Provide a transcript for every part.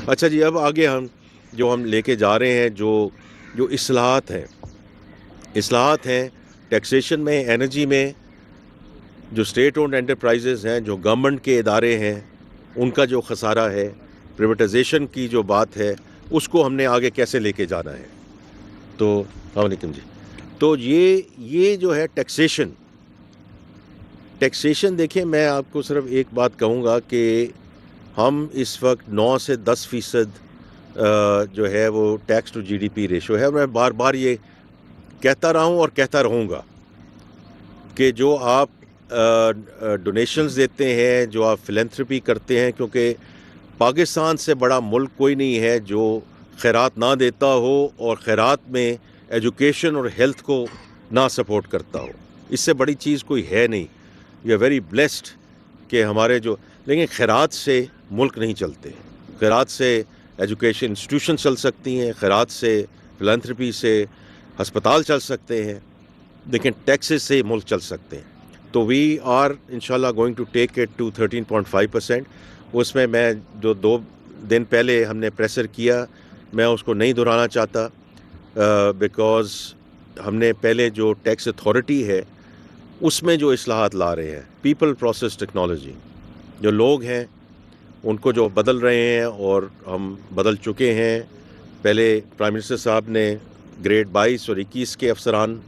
اچھا جی، اب آگے ہم لے کے جا رہے ہیں جو اصلاحات ہیں ٹیکسیشن میں، انرجی میں، جو اسٹیٹ اونڈ انٹرپرائزز ہیں، جو گورنمنٹ کے ادارے ہیں، ان کا جو خسارہ ہے، پریویٹائزیشن کی جو بات ہے، اس کو ہم نے آگے کیسے لے کے جانا ہے. تو السلام علیکم جی. تو یہ جو ہے ٹیکسیشن دیکھیں، میں آپ کو صرف ایک بات کہوں گا کہ ہم اس وقت 9 سے 10% جو ہے وہ tax to G D P ratio ہے. میں بار بار یہ کہتا رہا ہوں اور کہتا رہوں گا کہ جو آپ ڈونیشنز دیتے ہیں، جو آپ فلینتھرپی کرتے ہیں، کیونکہ پاکستان سے بڑا ملک کوئی نہیں ہے جو خیرات نہ دیتا ہو اور خیرات میں ایجوکیشن اور ہیلتھ کو نہ سپورٹ کرتا ہو. اس سے بڑی چیز کوئی ہے نہیں. وی آر ویری بلیسڈ کہ ہمارے لیکن خیرات سے ملک نہیں چلتے. خیرات سے ایجوکیشن انسٹیٹیوشن چل سکتی ہیں، خیرات سے فلانتھرپی سے ہسپتال چل سکتے ہیں، لیکن ٹیکسز سے ملک چل سکتے ہیں. تو وی آر انشاءاللہ going to take it to 13.5%. اس میں جو 2 دن پہلے ہم نے پریسر کیا، میں اس کو نہیں دہرانا چاہتا، بیکاز ہم نے پہلے جو ٹیکس اتھارٹی ہے اس میں جو اصلاحات لا رہے ہیں، پیپل پروسیس ٹیکنالوجی، جو لوگ ہیں ان کو جو بدل رہے ہیں اور ہم بدل چکے ہیں. پہلے پرائم منسٹر صاحب نے گریڈ 22 اور 21 کے افسران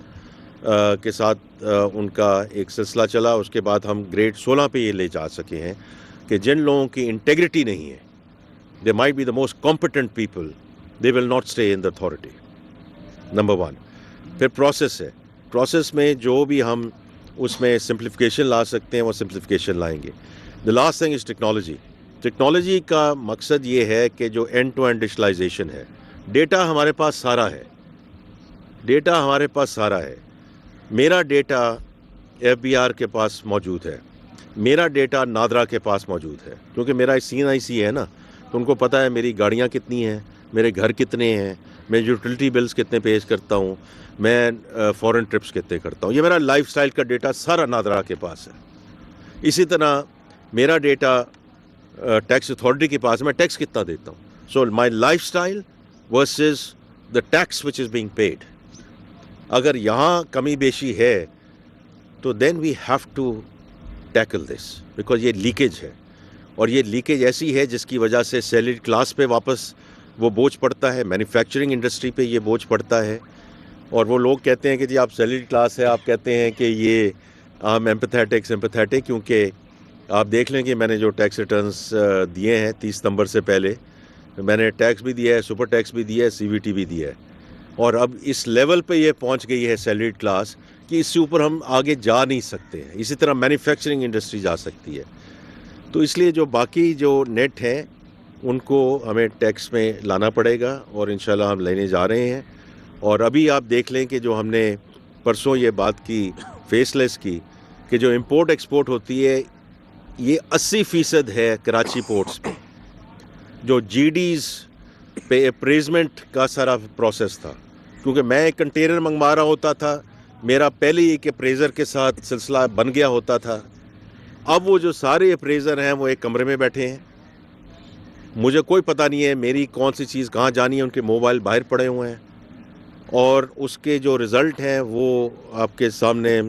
کے ساتھ ان کا ایک سلسلہ چلا. اس کے بعد ہم گریڈ 16 پہ یہ لے جا سکے ہیں کہ جن لوگوں کی انٹیگریٹی نہیں ہے، they might be the most competent people, they will not stay in the authority. Number 1. پھر پروسیس ہے، پروسیس میں جو بھی ہم اس میں سمپلیفیکیشن لا سکتے ہیں وہ سمپلیفیکیشن لائیں گے. The last thing is technology. Technology کا مقصد یہ ہے کہ جو اینڈ ٹو اینڈ ڈیجیٹلائزیشن ہے، ڈیٹا ہمارے پاس سارا ہے. میرا ڈیٹا ایف بی آر کے پاس موجود ہے، میرا ڈیٹا نادرا کے پاس موجود ہے، کیونکہ میرا CNIC ہے نا، تو ان کو پتہ ہے میری گاڑیاں کتنی ہیں، میرے گھر کتنے ہیں، میں یوٹیلٹی بلز کتنے پیش کرتا ہوں، میں فورن ٹرپس کتنے کرتا ہوں. یہ میرا لائف سٹائل کا ڈیٹا سارا نادرا کے پاس ہے. اسی طرح میرا ڈیٹا ٹیکس اتھارٹی کے پاس ہے، میں ٹیکس کتنا دیتا ہوں. So my lifestyle versus the tax which is being paid. اگر یہاں کمی بیشی ہے تو then we have to tackle this, because یہ لیکیج ہے، اور یہ لیکیج ایسی ہے جس کی وجہ سے سیلریڈ کلاس پہ واپس وہ بوجھ پڑتا ہے، مینوفیکچرنگ انڈسٹری پہ یہ بوجھ پڑتا ہے. اور وہ لوگ کہتے ہیں کہ جی آپ سیلریڈ کلاس ہے، آپ کہتے ہیں کہ یہ سمپیتھیٹک، کیونکہ آپ دیکھ لیں کہ میں نے جو ٹیکس ریٹرنز دیے ہیں 30 ستمبر سے پہلے، میں نے ٹیکس بھی دیا ہے، سپر ٹیکس بھی دیا ہے، CVT بھی دیا ہے. اور اب اس لیول پہ یہ پہنچ گئی ہے سیلریڈ کلاس کہ اس سے اوپر ہم آگے جا نہیں سکتے ہیں. اسی طرح مینوفیکچرنگ انڈسٹری جا سکتی ہے. تو اس لیے جو باقی جو نیٹ ہیں ان کو ہمیں ٹیکس میں لانا پڑے گا، اور انشاءاللہ ہم لینے جا رہے ہیں. اور ابھی آپ دیکھ لیں کہ جو ہم نے پرسوں یہ بات کی فیس لیس کی، کہ جو امپورٹ ایکسپورٹ ہوتی ہے یہ 80% ہے کراچی پورٹس پہ. جو GDs پہ اپریزمنٹ کا سارا پروسیس تھا، کیونکہ میں ایک کنٹینر منگوا رہا ہوتا تھا، میرا پہلے ہی ایک اپریزر کے ساتھ سلسلہ بن گیا ہوتا تھا. اب وہ جو سارے اپریزر ہیں وہ ایک کمرے میں بیٹھے ہیں، مجھے کوئی پتہ نہیں ہے میری کون سی چیز کہاں جانی ہے، ان کے موبائل باہر پڑے ہوئے ہیں، اور اس کے جو رزلٹ ہیں وہ آپ کے سامنے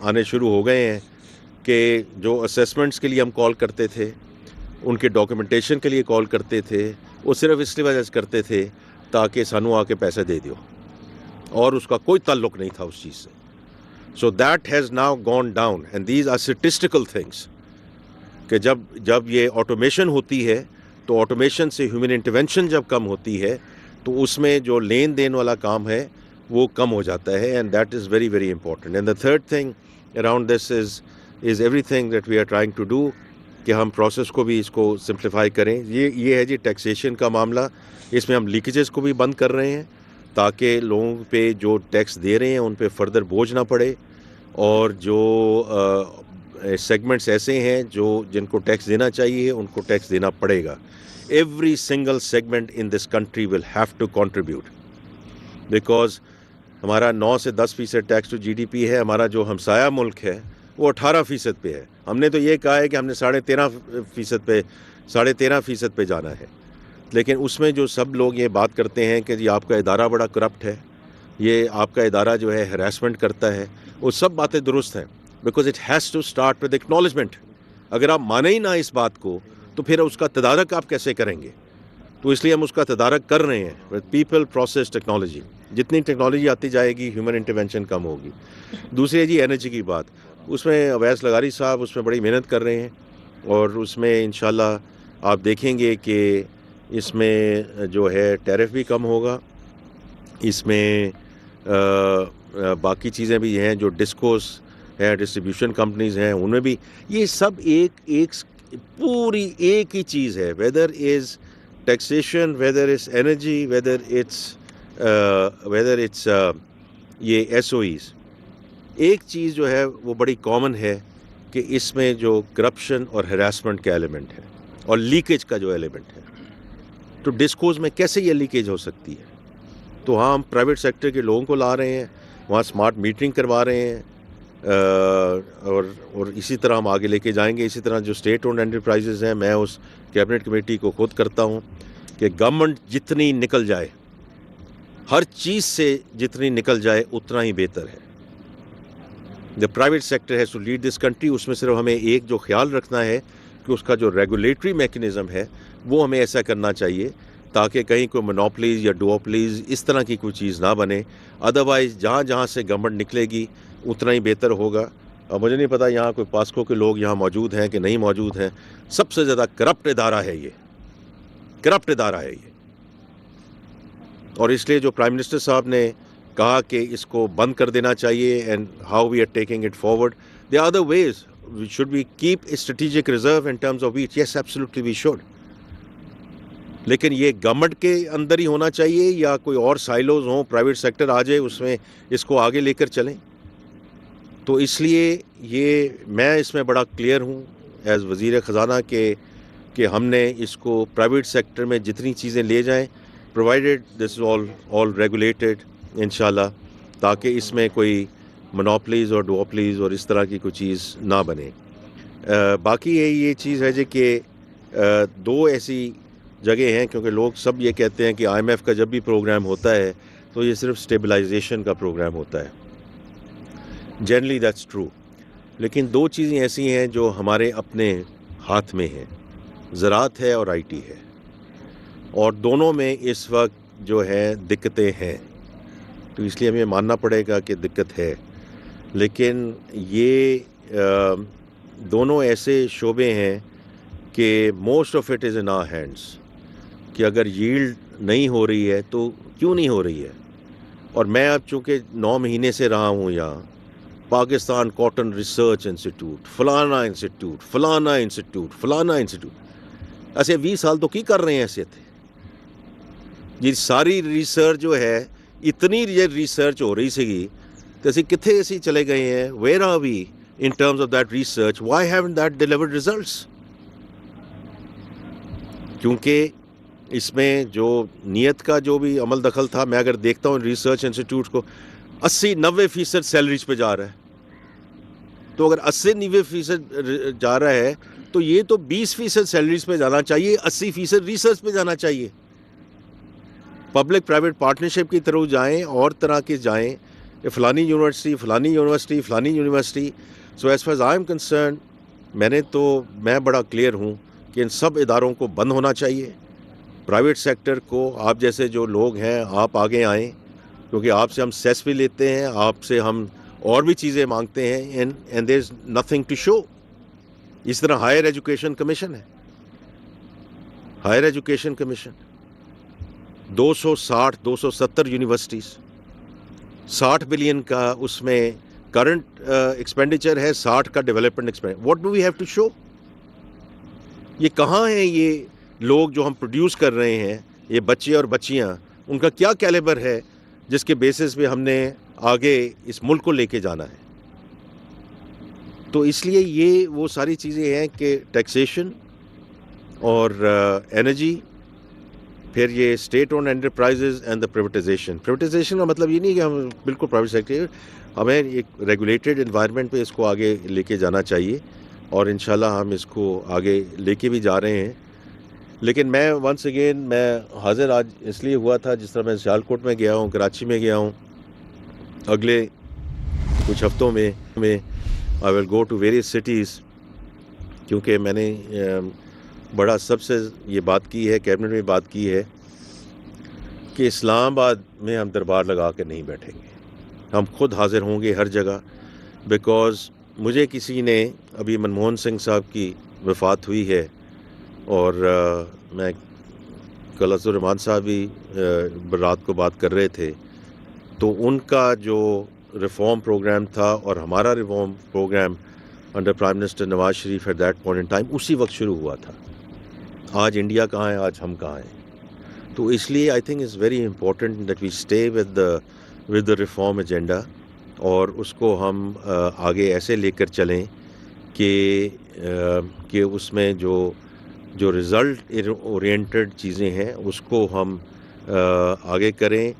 آنے شروع ہو گئے ہیں. کہ جو اسیسمنٹس کے لیے ہم کال کرتے تھے، ان کے ڈاکیومنٹیشن کے لیے کال کرتے تھے، وہ صرف اس لیے وجہ سے کرتے تھے تاکہ سانو آ کے پیسے دے دیو، اور اس کا کوئی تعلق نہیں تھا اس چیز سے. So that has now gone down, and these are statistical things. کہ جب یہ آٹومیشن ہوتی ہے تو آٹومیشن سے ہیومن انٹرونشن جب کم ہوتی ہے تو اس میں جو لین دین والا کام ہے وہ کم ہو جاتا ہے، and that is very very important. And the third thing around this is everything that we are trying to do, کہ ہم پروسیس کو بھی اس کو سمپلیفائی کریں. یہ ہے جی ٹیکسیشن کا معاملہ. اس میں ہم لیکیجز کو بھی بند کر رہے ہیں تاکہ لوگوں پہ جو ٹیکس دے رہے ہیں ان پہ فردر بوجھ نہ پڑے، اور جو سیگمنٹس ایسے ہیں جن کو ٹیکس دینا چاہیے ان کو ٹیکس دینا پڑے گا. Every single segment in this country will have to contribute, because ہمارا 9 سے 10% ٹیکس ٹو GDP ہے. ہمارا جو ہمسایہ ملک ہے وہ 18% پہ ہے. ہم نے تو یہ کہا ہے کہ ہم نے 13.5% پہ جانا ہے. لیکن اس میں جو سب لوگ یہ بات کرتے ہیں کہ جی آپ کا ادارہ بڑا کرپٹ ہے, یہ آپ کا ادارہ جو ہے ہراسمنٹ کرتا ہے, وہ سب باتیں درست ہیں, because it has to start with acknowledgement. اگر آپ مانیں ہی نہ اس بات کو تو پھر اس کا تدارک آپ کیسے کریں گے؟ تو اس لیے ہم اس کا تدارک کر رہے ہیں ود پیپل, پروسیس, ٹیکنالوجی. جتنی ٹیکنالوجی آتی جائے گی ہیومن انٹرونشن کم ہوگی. دوسری ہے جی انرجی کی بات. اس میں اویس لغاری صاحب اس میں بڑی محنت کر رہے ہیں, اور اس میں انشاءاللہ آپ دیکھیں گے کہ اس میں جو ہے ٹیرف بھی کم ہوگا. اس میں باقی چیزیں بھی ہیں جو ڈسکوس ہے, ڈسٹریبیوشن کمپنیز ہیں, ان میں بھی یہ سب ایک پوری ایک ہی چیز ہے, whether is taxation, whether is energy, whether it's یہ ایس او ایز. ایک چیز جو ہے وہ بڑی کامن ہے کہ اس میں جو کرپشن اور ہراسمنٹ کا ایلیمنٹ ہے اور لیکیج کا جو ایلیمنٹ ہے. تو ڈسکوز میں کیسے یہ لیکیج ہو سکتی ہے؟ تو ہاں ہم پرائیویٹ سیکٹر کے لوگوں کو لا رہے ہیں, وہاں اسمارٹ میٹرنگ کروا رہے ہیں, اور اسی طرح ہم آگے لے کے جائیں گے. اسی طرح جو اسٹیٹ اونڈ انٹرپرائزز ہیں, میں اس کیبنٹ کمیٹی کو خود کرتا ہوں کہ گورنمنٹ جتنی نکل جائے, ہر چیز سے جتنی نکل جائے اتنا ہی بہتر ہے. The private sector has to lead this country. اس میں صرف ہمیں ایک جو خیال رکھنا ہے کہ اس کا جو ریگولیٹری میکنزم ہے وہ ہمیں ایسا کرنا چاہیے تاکہ کہیں کوئی مونوپلیز یا ڈوپلیز اس طرح کی کوئی چیز نہ بنے. ادروائز جہاں جہاں سے گورنمنٹ نکلے گی اتنا ہی بہتر ہوگا. اب مجھے نہیں پتا یہاں کوئی پاسکو کے لوگ یہاں موجود ہیں کہ نہیں موجود ہیں. سب سے زیادہ کرپٹ ادارہ ہے یہ, کرپٹ ادارہ ہے یہ. اور اس لیے جو پرائم منسٹر صاحب نے کہا کہ اس کو بند کر دینا چاہیے, and how we are taking it forward, there are other ways. Should we keep a strategic reserve in terms of wheat? Yes, absolutely we should. لیکن یہ گورنمنٹ کے اندر ہی ہونا چاہیے یا کوئی اور سائلوز ہوں, پرائیویٹ سیکٹر آ جائے اس میں اس کو آگے لے کر چلیں. تو اس لیے یہ میں اس میں بڑا کلیئر ہوں ایز وزیر خزانہ کہ ہم نے اس کو پرائیویٹ سیکٹر میں جتنی چیزیں لے جائیں, پرووائڈیڈ دس از آل ریگولیٹڈ انشاءاللہ, تاکہ اس میں کوئی مونوپلیز اور ڈوپلیز اور اس طرح کی کوئی چیز نہ بنے. باقی یہ چیز ہے جی کہ دو ایسی جگہ ہیں, کیونکہ لوگ سب یہ کہتے ہیں کہ آئی ایم ایف کا جب بھی پروگرام ہوتا ہے تو یہ صرف اسٹیبلائزیشن کا پروگرام ہوتا ہے. جنرلی دیٹس ٹرو, لیکن دو چیزیں ایسی ہیں جو ہمارے اپنے ہاتھ میں ہیں, زراعت ہے اور آئی ٹی ہے, اور دونوں میں اس وقت جو ہے دقتیں ہیں. تو اس لیے ہمیں ماننا پڑے گا کہ دقت ہے, لیکن یہ دونوں ایسے شعبے ہیں کہ most of it is in our hands, کہ اگر ییلڈ نہیں ہو رہی ہے تو کیوں نہیں ہو رہی ہے. اور میں اب چونکہ 9 مہینے سے رہا ہوں یہاں, پاکستان کاٹن ریسرچ انسٹیٹیوٹ, فلانا انسٹیٹیوٹ, فلانا انسٹیٹیوٹ, فلانا انسٹیٹیوٹ, ایسے 20 سال تو کی کر رہے ہیں ایسے تھے. یہ ساری ریسرچ جو ہے, اتنی ریسرچ ہو رہی سی تو اسی کتنے ایسی چلے گئے ہیں. Where are we in terms of that research? Why haven't that delivered results? کیونکہ اس میں جو نیت کا جو بھی عمل دخل تھا, میں اگر دیکھتا ہوں ریسرچ انسٹیٹیوٹ کو 80-90% سیلریز پہ جا رہا ہے. تو اگر 80-90% جا رہا ہے تو یہ تو 20% سیلریز پہ جانا چاہیے, 80% ریسرچ پہ جانا چاہیے. پبلک پرائیویٹ پارٹنرشپ کی طرف جائیں, اور طرح کے جائیں, فلانی یونیورسٹی, فلانی یونیورسٹی, فلانی university. So as far as I am concern, میں بڑا کلیئر ہوں کہ ان سب اداروں کو بند ہونا چاہیے. پرائیویٹ سیکٹر کو, آپ جیسے جو لوگ ہیں آپ آگے آئیں, کیونکہ آپ سے ہم سیس بھی لیتے ہیں, آپ سے ہم اور بھی چیزیں مانگتے ہیں, and there is nothing to show. اس طرح ہائر ایجوکیشن کمیشن ہے, higher education commission 270 universities, 60 billion کا اس میں کرنٹ ایکسپینڈیچر ہے, 60 کا development expenditure. What do we have to show? یہ کہاں ہیں یہ لوگ جو ہم پروڈیوس کر رہے ہیں, یہ بچے اور بچیاں, ان کا کیا کیلیبر ہے جس کے بیسس پہ ہم نے آگے اس ملک کو لے کے جانا ہے؟ تو اس لیے یہ وہ ساری چیزیں ہیں کہ ٹیکسیشن اور انرجی, پھر یہ state owned enterprises and the privatisation. Privatisation کا مطلب یہ نہیں کہ ہم بالکل پرائیویٹ سیکٹر, ہمیں ایک ریگولیٹڈ انوائرمنٹ پہ اس کو آگے لے کے جانا چاہیے, اور انشاءاللہ ہم اس کو آگے لے کے بھی جا رہے ہیں. لیکن میں ونس اگین میں حاضر آج اس لیے ہوا تھا، جس طرح میں سیالکوٹ میں گیا ہوں، کراچی میں گیا ہوں، اگلے کچھ ہفتوں میں آئی ول گو ٹو ویریس سٹیز، کیونکہ میں نے بڑا سب سے یہ بات کی ہے، کیبنٹ میں بات کی ہے کہ اسلام آباد میں ہم دربار لگا کے نہیں بیٹھیں گے، ہم خود حاضر ہوں گے ہر جگہ. بیکاز مجھے کسی نے، ابھی منموہن سنگھ صاحب کی وفات ہوئی ہے، اور میں کل الرحمان صاحب بھی رات کو بات کر رہے تھے، تو ان کا جو ریفارم پروگرام تھا اور ہمارا reform programme under prime minister Nawaz Sharif at that point in time اسی وقت شروع ہوا تھا. آج انڈیا کہاں ہے، آج ہم کہاں ہیں. تو اس لیے I think it's very important that we stay with the reform agenda, اور اس کو ہم آگے ایسے لے کر چلیں کہ اس میں جو رزلٹ اورینٹڈ چیزیں ہیں اس کو ہم آگے کریں.